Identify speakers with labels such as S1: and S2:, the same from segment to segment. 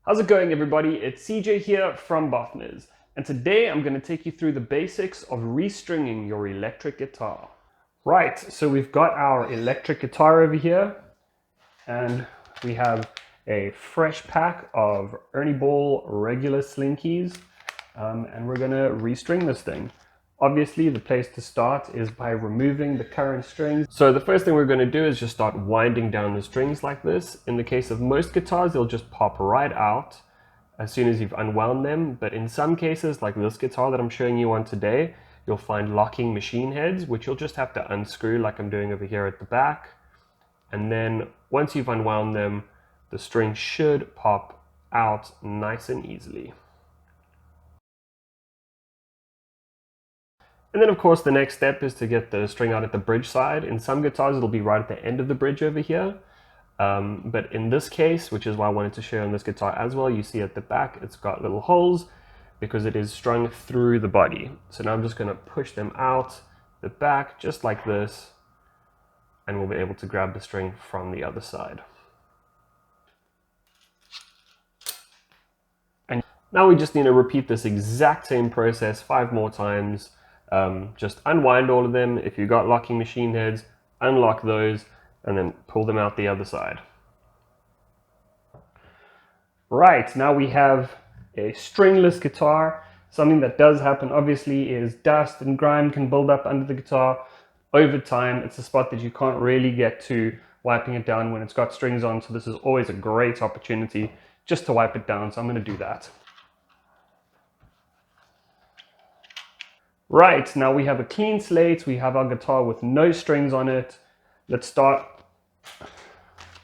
S1: How's it going, everybody? It's CJ here from Bothniz, and today I'm going to take you through the basics of restringing your electric guitar. Right, so we've got our electric guitar over here, and we have a fresh pack of Ernie Ball regular sling keys, and we're going to restring this thing. Obviously, the place to start is by removing the current strings. So the first thing we're going to do is just start winding down the strings like this. In the case of most guitars, they'll just pop right out as soon as you've unwound them. But in some cases, like this guitar that I'm showing you on today, you'll find locking machine heads, which you'll just have to unscrew like I'm doing over here at the back. And then once you've unwound them, the string should pop out nice and easily. And then of course the next step is to get the string out at the bridge side. In some guitars it'll be right at the end of the bridge over here. But in this case, which is why I wanted to show on this guitar as well, you see at the back it's got little holes because it is strung through the body. So now I'm just going to push them out the back just like this, and we'll be able to grab the string from the other side. And now we just need to repeat this exact same process 5 more times. Just unwind all of them. If you've got locking machine heads, unlock those and then pull them out the other side. Right, now we have a stringless guitar. Something that does happen obviously is dust and grime can build up under the guitar over time. It's a spot that you can't really get to wiping it down when it's got strings on, so this is always a great opportunity just to wipe it down, so I'm going to do that. Right, now we have a clean slate, we have our guitar with no strings on it. Let's start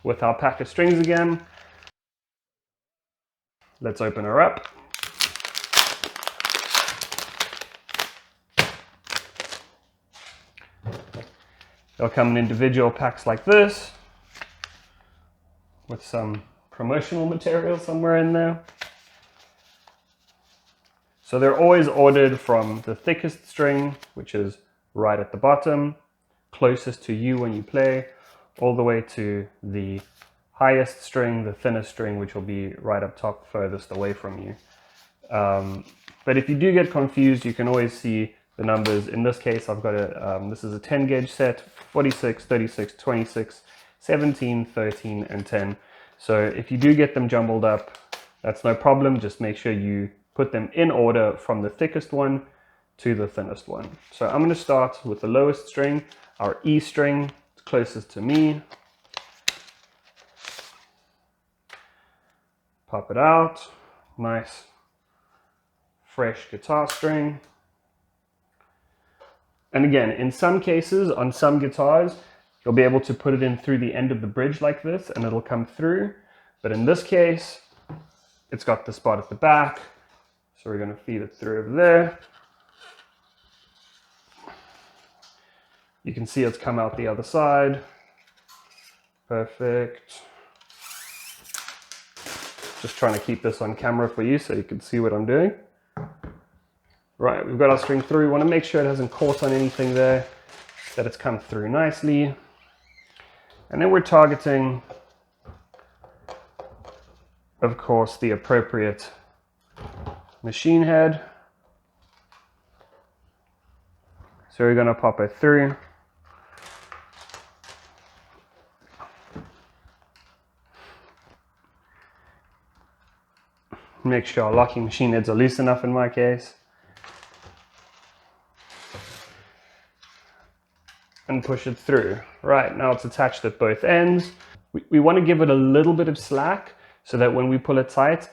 S1: with our pack of strings again. Let's open her up. They'll come in individual packs like this, with some promotional material somewhere in there. So they're always ordered from the thickest string, which is right at the bottom, closest to you when you play, all the way to the highest string, the thinnest string, which will be right up top, furthest away from you. But if you do get confused, you can always see the numbers. In this case, I've got this is a 10 gauge set, 46, 36, 26, 17, 13, and 10. So if you do get them jumbled up, that's no problem. Just make sure you put them in order from the thickest one to the thinnest one. So I'm going to start with the lowest string, our E string, closest to me. Pop it out, nice fresh guitar string. And again, in some cases, on some guitars, you'll be able to put it in through the end of the bridge like this and it'll come through. But in this case, it's got the spot at the back. So we're going to feed it through over there. You can see it's come out the other side. Perfect. Just trying to keep this on camera for you so you can see what I'm doing. Right, we've got our string through. We want to make sure it hasn't caught on anything there, that it's come through nicely. And then we're targeting, of course, the appropriate machine head. So we're going to pop it through. Make sure our locking machine heads are loose enough in my case. And push it through. Right, now it's attached at both ends. We want to give it a little bit of slack so that when we pull it tight,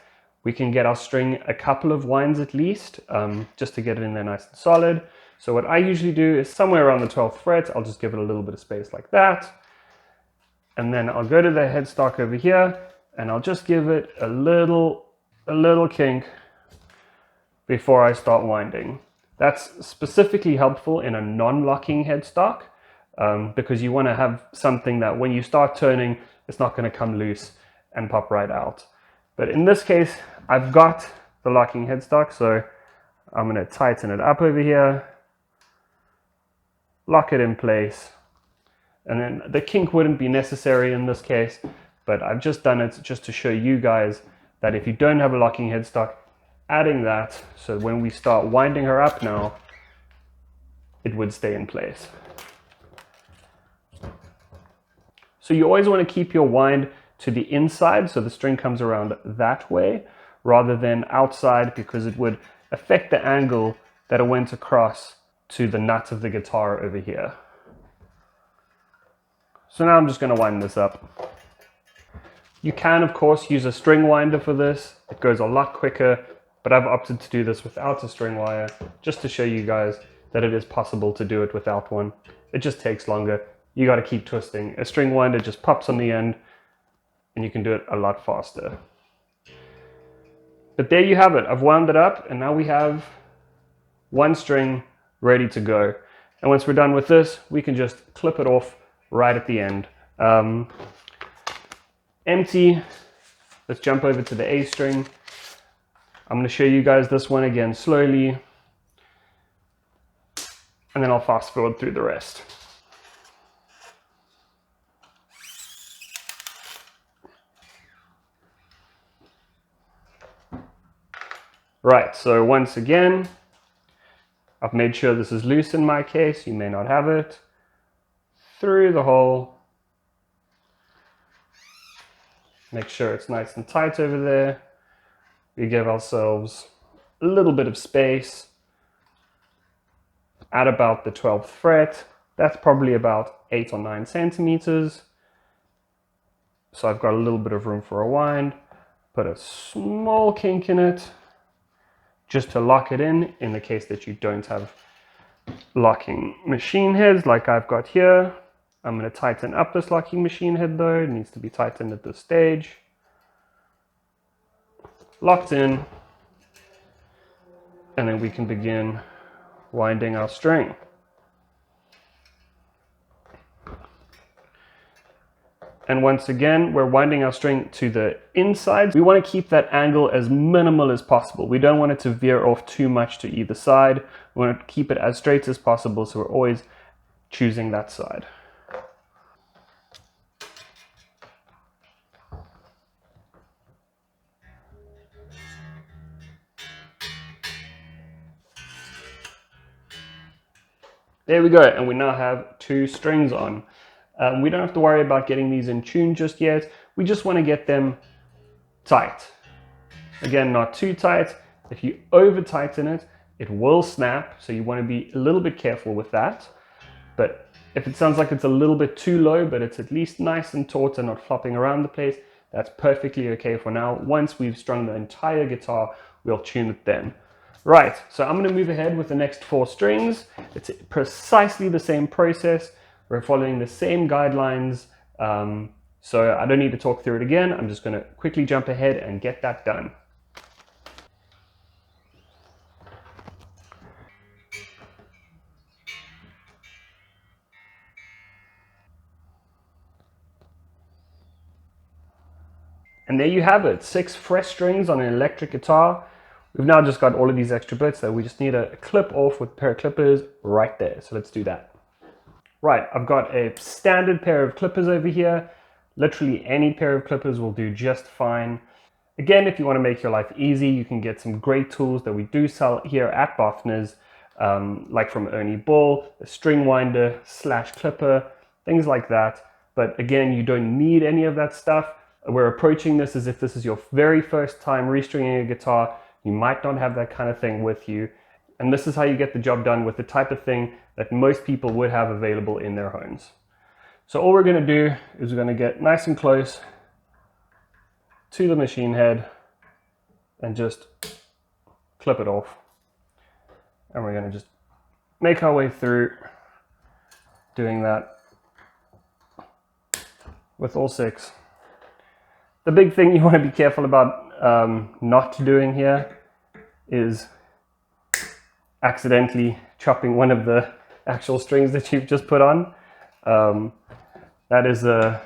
S1: we can get our string a couple of winds at least, just to get it in there nice and solid. So what I usually do is somewhere around the 12th fret, I'll just give it a little bit of space like that. And then I'll go to the headstock over here and I'll just give it a little kink before I start winding. That's specifically helpful in a non-locking headstock because you want to have something that when you start turning, it's not going to come loose and pop right out. But in this case, I've got the locking headstock, so I'm going to tighten it up over here, lock it in place, and then the kink wouldn't be necessary in this case, but I've just done it just to show you guys that if you don't have a locking headstock, adding that, so when we start winding her up now, it would stay in place. So you always want to keep your wind to the inside, so the string comes around that way, rather than outside, because it would affect the angle that it went across to the nut of the guitar over here. So now I'm just going to wind this up. You can, of course, use a string winder for this. It goes a lot quicker, but I've opted to do this without a string wire, just to show you guys that it is possible to do it without one. It just takes longer. You got to keep twisting. A string winder just pops on the end, and you can do it a lot faster. But there you have it. I've wound it up, and now we have one string ready to go. And once we're done with this, we can just clip it off right at the end. Empty. Let's jump over to the A string. I'm going to show you guys this one again slowly, and then I'll fast forward through the rest. Right, so once again, I've made sure this is loose in my case. You may not have it. Through the hole. Make sure it's nice and tight over there. We give ourselves a little bit of space at about the 12th fret. That's probably about 8 or 9 centimeters. So I've got a little bit of room for a wind. Put a small kink in it, just to lock it in the case that you don't have locking machine heads like I've got here. I'm going to tighten up this locking machine head though. It needs to be tightened at this stage. Locked in. And then we can begin winding our string. And once again, we're winding our string to the inside. We want to keep that angle as minimal as possible. We don't want it to veer off too much to either side. We want to keep it as straight as possible, so we're always choosing that side. There we go, and we now have 2 strings on. We don't have to worry about getting these in tune just yet. We just want to get them tight. Again, not too tight. If you over tighten it, it will snap, so you want to be a little bit careful with that. But if it sounds like it's a little bit too low, but it's at least nice and taut and not flopping around the place, that's perfectly okay for now. Once we've strung the entire guitar, we'll tune it then. Right, so I'm going to move ahead with the next 4 strings. It's precisely the same process. We're following the same guidelines, so I don't need to talk through it again. I'm just going to quickly jump ahead and get that done. And there you have it, 6 fresh strings on an electric guitar. We've now just got all of these extra bits that we just need to clip off with a pair of clippers right there. So let's do that. Right, I've got a standard pair of clippers over here. Literally any pair of clippers will do just fine. Again, if you want to make your life easy, you can get some great tools that we do sell here at Boffner's, like from Ernie Ball, a string winder / clipper, things like that. But again, you don't need any of that stuff. We're approaching this as if this is your very first time restringing a guitar. You might not have that kind of thing with you. And this is how you get the job done with the type of thing that most people would have available in their homes. So all we're going to do is we're going to get nice and close to the machine head and just clip it off. And we're going to just make our way through doing that with all 6. The big thing you want to be careful about not doing here is accidentally chopping one of the actual strings that you've just put on. That is a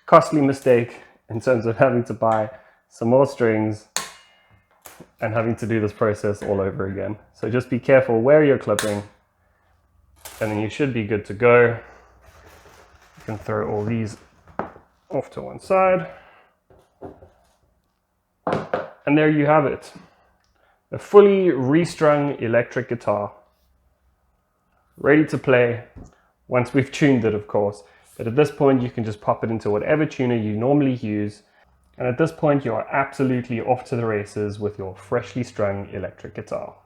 S1: costly mistake in terms of having to buy some more strings and having to do this process all over again. So just be careful where you're clipping, and then you should be good to go. You can throw all these off to one side. And there you have it. A fully restrung electric guitar. Ready to play once we've tuned it, of course. But at this point, you can just pop it into whatever tuner you normally use. And at this point, you are absolutely off to the races with your freshly strung electric guitar.